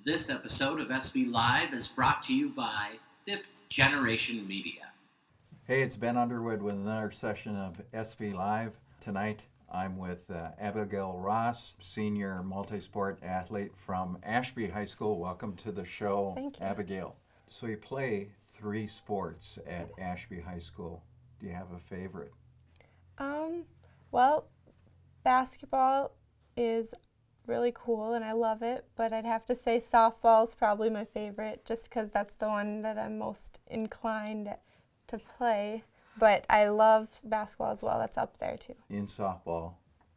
This episode of SB Live is brought to you by Fifth Generation Media. Hey, it's Ben Underwood with another session of SV Live. Tonight I'm with Abbigail Ras, senior multi-sport athlete from Ashby High School. Welcome to the show, Thank you. Abbigail. So you play 3 sports at Ashby High School. Do you have a favorite? Well, basketball is really cool and I love it, but I'd have to say softball is probably my favorite just because that's the one that I'm most inclined to play. But I love basketball as well. That's up there too. In softball,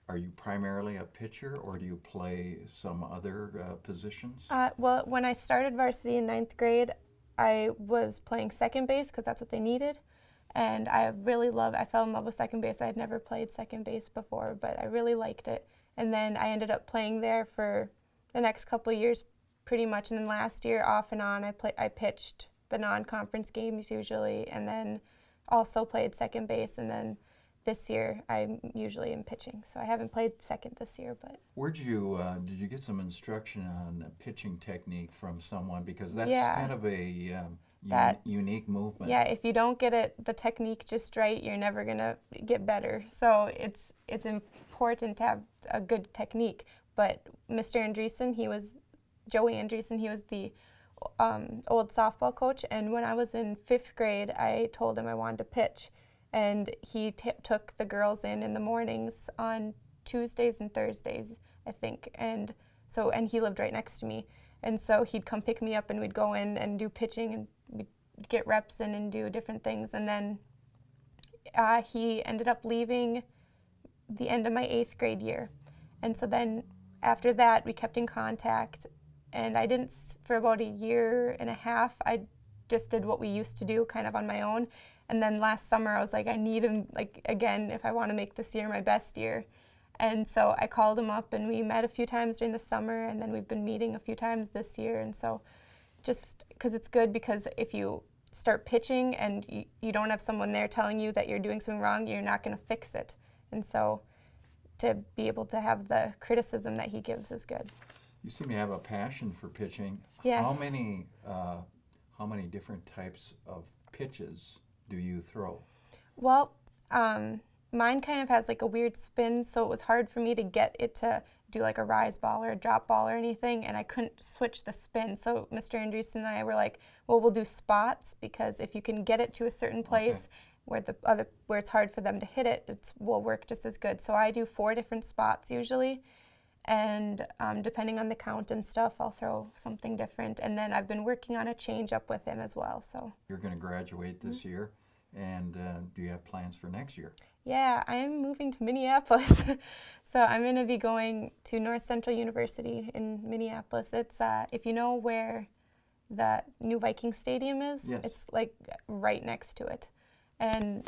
are you primarily a pitcher or do you play some other positions? Well, when I started varsity in 9th grade, I was playing second base because that's what they needed. And I fell in love with second base. I had never played second base before, but I really liked it. And then I ended up playing there for the next couple of years pretty much. And then last year, off and on, I pitched the non-conference games usually, and then also played second base. And then this year, I usually am pitching. So I haven't played second this year, but. Did you get some instruction on pitching technique from someone? Because that's kind of a unique movement. Yeah, if you don't get the technique just right, you're never gonna get better. So it's important to have a good technique. But Mr. Andreessen, Joey Andreessen, he was the old softball coach, and when I was in 5th grade, I told him I wanted to pitch, and he took the girls in the mornings on Tuesdays and Thursdays, I think, and he lived right next to me, and so he'd come pick me up, and we'd go in and do pitching, and we'd get reps in and do different things, and then he ended up leaving the end of my 8th grade year, and so then after that we kept in contact, and I didn't, for about a year and a half, I just did what we used to do kind of on my own, and then last summer I was like, I need him again if I want to make this year my best year. And so I called him up and we met a few times during the summer, and then we've been meeting a few times this year. And so just because it's good, because if you start pitching and you don't have someone there telling you that you're doing something wrong, you're not going to fix it. And so to be able to have the criticism that he gives is good. You seem to have a passion for pitching. Yeah. How many different types of pitches do you throw? Well, mine kind of has like a weird spin, so it was hard for me to get it to do like a rise ball or a drop ball or anything, and I couldn't switch the spin. So Mr. Andreessen and I were like, well, we'll do spots, because if you can get it to a certain place where it's hard for them to hit it, it will work just as good. So I do 4 different spots usually, and depending on the count and stuff, I'll throw something different. And then I've been working on a change up with him as well. So you're going to graduate this year, and do you have plans for next year? Yeah, I am moving to Minneapolis. So I'm going to be going to North Central University in Minneapolis. It's, if you know where the new Viking Stadium is, yes. It's like right next to it. And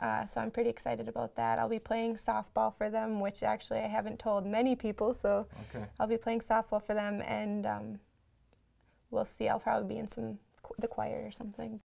so I'm pretty excited about that. I'll be playing softball for them, which actually I haven't told many people, so I'll be playing softball for them, and we'll see. I'll probably be in the choir or something.